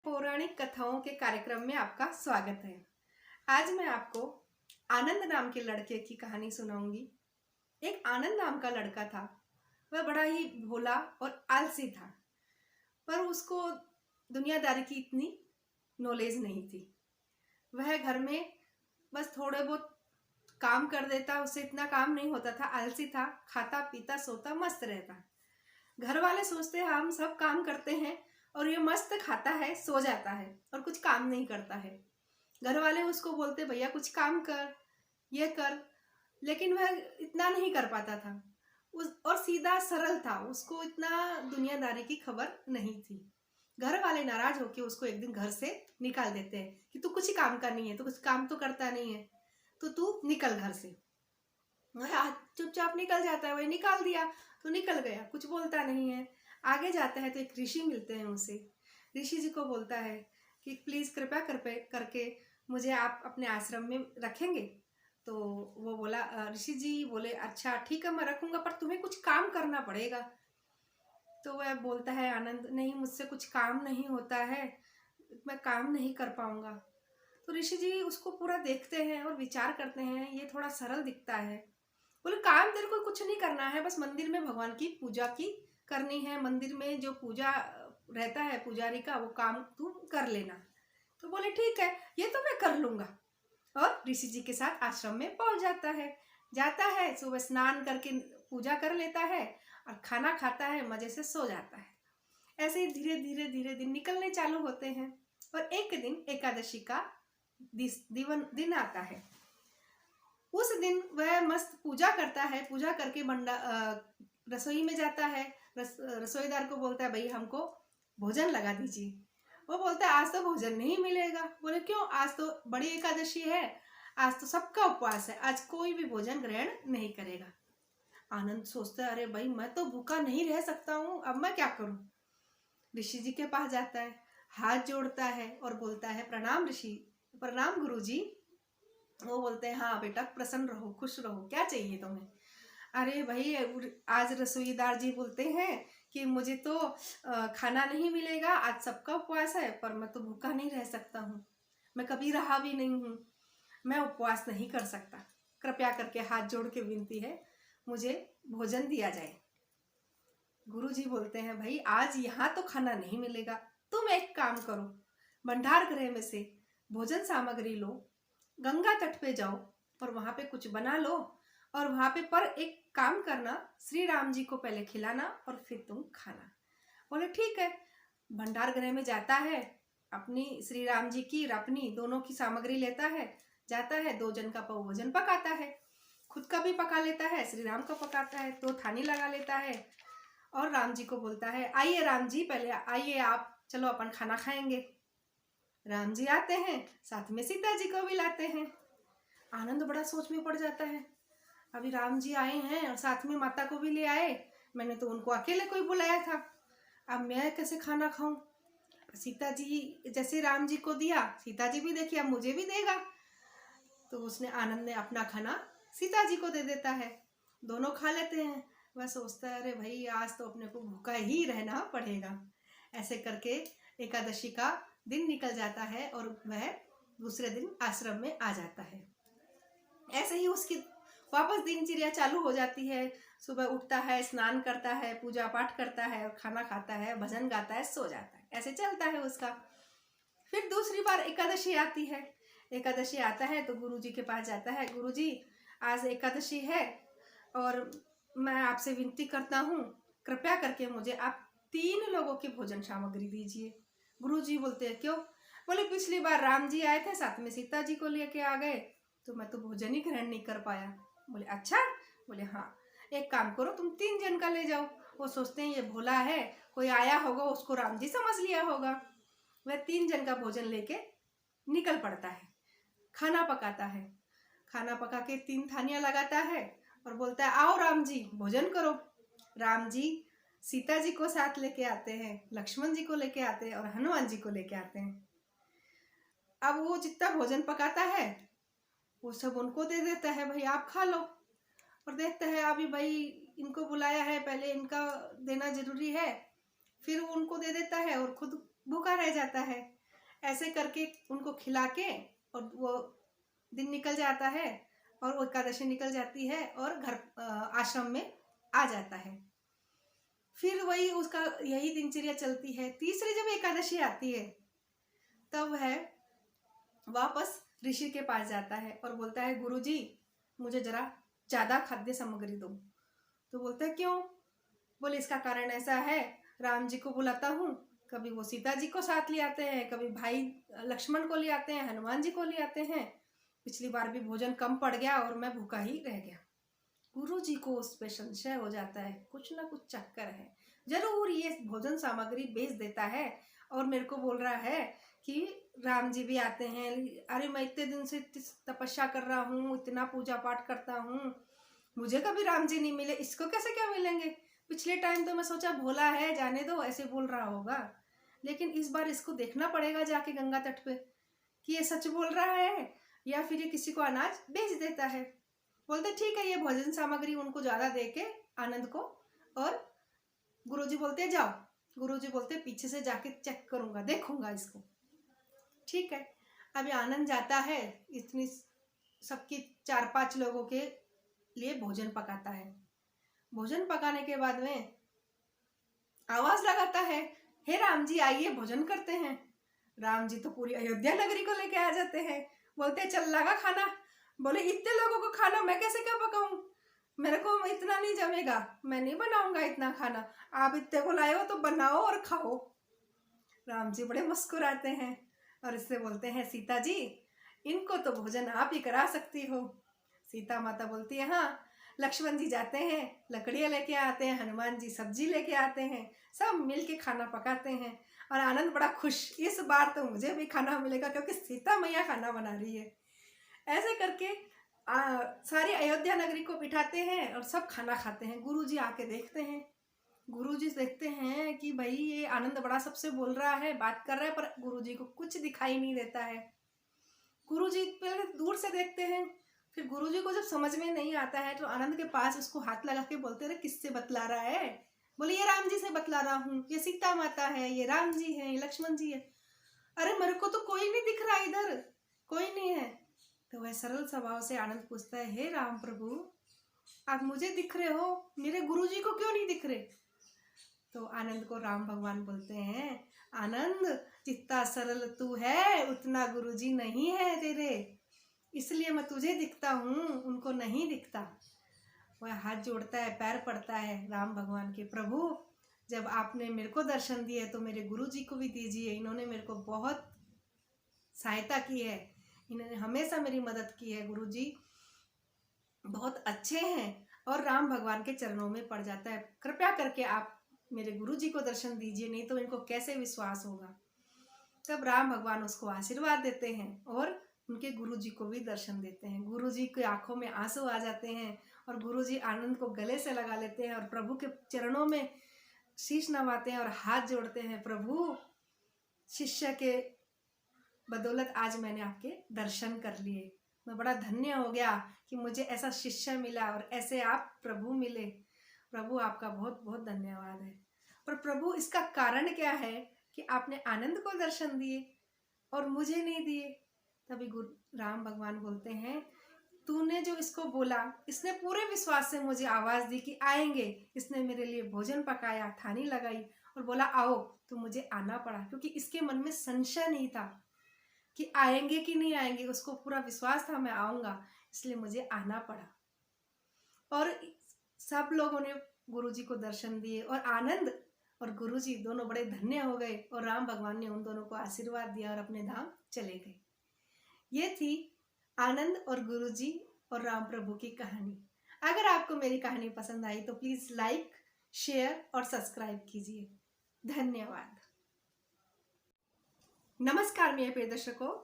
पौराणिक कथाओं के कार्यक्रम में आपका स्वागत है। आज मैं आपको आनंद नाम के लड़के की कहानी सुनाऊंगी। एक आनंद नाम का लड़का था। वह बड़ा ही भोला और आलसी था, पर उसको दुनियादारी की इतनी नॉलेज नहीं थी। वह घर में बस थोड़े बहुत काम कर देता, उससे इतना काम नहीं होता था। आलसी था, खाता पीता सोता मस्त रहता। घर वाले सोचते हैं हम सब काम करते हैं और ये मस्त खाता है सो जाता है और कुछ काम नहीं करता है। घर वाले उसको बोलते भैया कुछ काम कर, ये कर, लेकिन वह इतना नहीं कर पाता था। और सीधा सरल था, उसको इतना दुनियादारी की खबर नहीं थी। घर वाले नाराज होकर उसको एक दिन घर से निकाल देते हैं कि तू कुछ काम का नहीं है, तू कुछ काम तो करता नहीं है, तो तू निकल घर से। वह चुपचाप निकल जाता है। वही निकाल दिया तो निकल गया, कुछ बोलता नहीं है। आगे जाता है तो एक ऋषि मिलते हैं उनसे। ऋषि जी को बोलता है कि प्लीज़ कृपया करके मुझे आप अपने आश्रम में रखेंगे। तो वो बोला, ऋषि जी बोले अच्छा ठीक है मैं रखूँगा, पर तुम्हें कुछ काम करना पड़ेगा। तो वह बोलता है आनंद, नहीं मुझसे कुछ काम नहीं होता है, मैं काम नहीं कर पाऊँगा। तो ऋषि जी उसको पूरा देखते हैं और विचार करते हैं, ये थोड़ा सरल दिखता है। बोले काम तेरे को कुछ नहीं करना है, बस मंदिर में भगवान की पूजा की करनी है। मंदिर में जो पूजा रहता है पुजारी का, वो काम तू कर लेना। तो बोले ठीक है, ये तो मैं कर लूँगा। और ऋषि जी के साथ आश्रम में पहुंच जाता है। सुबह स्नान करके पूजा कर लेता है और खाना खाता है, मजे से सो जाता है। ऐसे ही धीरे धीरे दिन निकलने चालू होते हैं। और एक दिन एकादशी का दिन आता है। उस दिन वह मस्त पूजा करता है। पूजा करके रसोई में जाता है। रसोईदार को बोलता है भाई हमको भोजन लगा दीजिए। वो बोलता है आज तो भोजन नहीं मिलेगा। बोले क्यों? आज तो बड़ी एकादशी है, आज तो सबका उपवास है, आज कोई भी भोजन ग्रहण नहीं करेगा। आनंद सोचता है अरे भाई मैं तो भूखा नहीं रह सकता हूँ, अब मैं क्या करूँ। ऋषि जी के पास जाता है, हाथ जोड़ता है और बोलता है प्रणाम ऋषि, प्रणाम गुरु जी। वो बोलते हैं हाँ बेटा प्रसन्न रहो, खुश रहो, क्या चाहिए तुम्हें। अरे भाई आज रसोईदार जी बोलते हैं कि मुझे तो खाना नहीं मिलेगा, आज सबका उपवास है, पर मैं तो भूखा नहीं रह सकता हूँ, मैं कभी रहा भी नहीं हूँ, मैं उपवास नहीं कर सकता। कृपया करके हाथ जोड़ के विनती है, मुझे भोजन दिया जाए। गुरु जी बोलते हैं भाई आज यहाँ तो खाना नहीं मिलेगा, तुम एक काम करो, भंडार गृह में से भोजन सामग्री लो, गंगा तट पे जाओ और वहां पे कुछ बना लो, और वहां पे पर एक काम करना, श्री राम जी को पहले खिलाना और फिर तुम खाना। बोले ठीक है। भंडार गृह में जाता है, अपनी श्री राम जी की और अपनी दोनों की सामग्री लेता है, जाता है, 2 जन का भोजन पकाता है, खुद का भी पका लेता है, श्री राम का पकाता है, 2 थाली लगा लेता है और राम जी को बोलता है आइए राम जी पहले आइए आप, चलो अपन खाना खाएंगे। राम जी आते हैं, साथ में सीता जी को भी लाते हैं। आनंद बड़ा सोच में पड़ जाता है, अभी राम जी आए हैं और साथ में माता को भी ले आए, मैंने तो उनको अकेले कोई बुलाया था, अब मैं कैसे खाना खाऊं। सीता जी जैसे राम जी को दिया, सीता जी भी देखी अब मुझे भी देगा। तो उसने आनंद ने अपना खाना सीता जी को दे देता है, दोनों खा लेते हैं। वह सोचता है अरे भाई आज तो अपने को भूखा ही रहना पड़ेगा। ऐसे करके एकादशी का दिन निकल जाता है और वह दूसरे दिन आश्रम में आ जाता है। ऐसे ही उसकी वापस दिनचर्या चालू हो जाती है। सुबह उठता है, स्नान करता है, पूजा पाठ करता है और खाना खाता है, भजन गाता है, सो जाता है। ऐसे चलता है उसका। फिर दूसरी बार एकादशी आती है। एकादशी आता है तो गुरुजी के पास जाता है, गुरुजी आज एकादशी है और मैं आपसे विनती करता हूँ, कृपया करके मुझे आप 3 लोगों की भोजन सामग्री दीजिए। गुरुजी बोलते हैं क्यों? बोले पिछली बार राम जी आए थे, साथ में सीता जी को लेके आ गए, तो मैं तो भोजन ही ग्रहण नहीं कर पाया। बोले अच्छा? बोले हाँ, एक काम करो तुम 3 जन का ले जाओ। वो सोचते हैं ये भोला है, कोई आया होगा उसको राम जी समझ लिया होगा। वह 3 जन का भोजन लेके निकल पड़ता है, खाना पकाता है, खाना पका के 3 थालियां लगाता है और बोलता है आओ राम जी भोजन करो। राम जी सीता जी को साथ लेके आते हैं, लक्ष्मण जी को लेके आते हैं और हनुमान जी को लेके आते हैं। अब वो जितना भोजन पकाता है वो सब उनको दे देता है, भाई आप खा लो। और देखता है अभी भाई इनको बुलाया है, पहले इनका देना जरूरी है, फिर वो उनको दे देता है और खुद भूखा रह जाता है। ऐसे करके उनको खिला के और वो दिन निकल जाता है और वो एकादशी निकल जाती है और घर आश्रम में आ जाता है। फिर वही उसका यही दिनचर्या चलती है। तीसरी जब एकादशी आती है तब वह वापस ऋषि के पास जाता है और बोलता है, गुरुजी मुझे जरा ज़्यादा खाद्य सामग्री दो। तो बोलता है क्यों? बोले इसका कारण ऐसा है, राम जी को बुलाता हूँ, कभी वो सीता जी को साथ ले आते हैं, कभी भाई लक्ष्मण को ले आते हैं, हनुमान जी को ले आते हैं। पिछली बार भी भोजन कम पड़ गया और मैं भूखा ही रह गया। गुरु जी को उस पे संशय हो जाता है, कुछ ना कुछ चक्कर है, जरूर ये भोजन सामग्री बेच देता है और मेरे को बोल रहा है कि राम जी भी आते हैं। अरे मैं इतने दिन से तपस्या कर रहा हूँ, इतना पूजा पाठ करता हूँ, मुझे कभी राम जी नहीं मिले, इसको कैसे क्या मिलेंगे? पिछले टाइम तो मैं सोचा भोला है, जाने दो, ऐसे बोल रहा होगा, लेकिन इस बार इसको देखना पड़ेगा जाके गंगा तट पे कि ये सच बोल रहा है या फिर ये किसी को अनाज बेच देता है। बोलते ठीक है, ये भोजन सामग्री उनको ज़्यादा दे के आनंद को, और गुरुजी बोलते जाओ, गुरुजी बोलते पीछे से जाके चेक करूंगा, देखूंगा इसको। ठीक है, अभी आनंद जाता है, इतनी सबकी 4-5 लोगों के लिए भोजन पकाता है। भोजन पकाने के बाद में आवाज लगाता है, हे राम जी आइए भोजन करते हैं। राम जी तो पूरी अयोध्या नगरी को लेके आ जाते हैं। बोलते चल लगा खाना। बोले इतने लोगों को खाना मैं कैसे क्या पकाऊं, मेरे को इतना नहीं जमेगा, मैं नहीं बनाऊंगा इतना खाना, आप इतने को लाए हो तो बनाओ और खाओ। राम जी बड़े मुस्कुराते हैं और इससे बोलते हैं, सीता जी इनको तो भोजन आप ही करा सकती हो। सीता माता बोलती है, हाँ। लक्ष्मण जी जाते हैं, लकड़ियाँ लेके आते हैं, हनुमान जी सब्जी लेके आते हैं, सब मिल के खाना पकाते हैं और आनंद बड़ा खुश, इस बार तो मुझे भी खाना मिलेगा क्योंकि सीता मैया खाना बना रही है। ऐसे करके सारी अयोध्या नगरी को बिठाते हैं और सब खाना खाते हैं। गुरुजी आके देखते हैं, गुरुजी देखते हैं कि भाई ये आनंद बड़ा सबसे बोल रहा है, बात कर रहा है, पर गुरुजी को कुछ दिखाई नहीं देता है। गुरुजी पहले दूर से देखते हैं, फिर गुरुजी को जब समझ में नहीं आता है तो आनंद के पास उसको हाथ लगा के बोलते रहे, किससे बतला रहा है? बोले ये राम जी से बतला रहा हूँ, ये सीता माता है, ये राम जी है, ये लक्ष्मण जी है। अरे मेरे को तो कोई नहीं दिख रहा, इधर कोई नहीं है। तो वह सरल स्वभाव से आनंद पूछता है, हे राम प्रभु आप मुझे दिख रहे हो, मेरे गुरुजी को क्यों नहीं दिख रहे? तो आनंद को राम भगवान बोलते हैं, आनंद जितना सरल तू है उतना गुरुजी नहीं है तेरे, इसलिए मैं तुझे दिखता हूँ, उनको नहीं दिखता। वह हाथ जोड़ता है, पैर पड़ता है राम भगवान के, प्रभु जब आपने मेरे को दर्शन दिए तो मेरे गुरुजी को भी दीजिए, इन्होंने मेरे को बहुत सहायता की है, इन्होंने हमेशा मेरी मदद की है, गुरुजी बहुत अच्छे हैं। और राम भगवान के चरणों में पड़ जाता है, कृपया करके आप मेरे गुरुजी को दर्शन दीजिए, नहीं तो इनको कैसे विश्वास होगा। तब राम भगवान उसको आशीर्वाद देते हैं और उनके गुरुजी को भी दर्शन देते हैं। गुरुजी की आंखों में आंसू आ जाते हैं और गुरुजी आनंद को गले से लगा लेते हैं और प्रभु के चरणों में शीश नवाते हैं और हाथ जोड़ते हैं, प्रभु शिष्य के बदौलत आज मैंने आपके दर्शन कर लिए, मैं बड़ा धन्य हो गया कि मुझे ऐसा शिष्य मिला और ऐसे आप प्रभु मिले, प्रभु आपका बहुत बहुत धन्यवाद है। पर प्रभु इसका कारण क्या है कि आपने आनंद को दर्शन दिए और मुझे नहीं दिए? तभी गुरु राम भगवान बोलते हैं, तूने जो इसको बोला, इसने पूरे विश्वास से मुझे आवाज दी कि आएंगे, इसने मेरे लिए भोजन पकाया, थाली लगाई और बोला आओ, तो मुझे आना पड़ा, क्योंकि इसके मन में संशय नहीं था कि आएंगे कि नहीं आएंगे, उसको पूरा विश्वास था मैं आऊंगा, इसलिए मुझे आना पड़ा। और सब लोगों ने गुरुजी को दर्शन दिए और आनंद और गुरुजी दोनों बड़े धन्य हो गए और राम भगवान ने उन दोनों को आशीर्वाद दिया और अपने धाम चले गए। ये थी आनंद और गुरुजी और राम प्रभु की कहानी। अगर आपको मेरी कहानी पसंद आई तो प्लीज लाइक, शेयर और सब्सक्राइब कीजिए। धन्यवाद। नमस्कार मेरे प्रिय दर्शकों,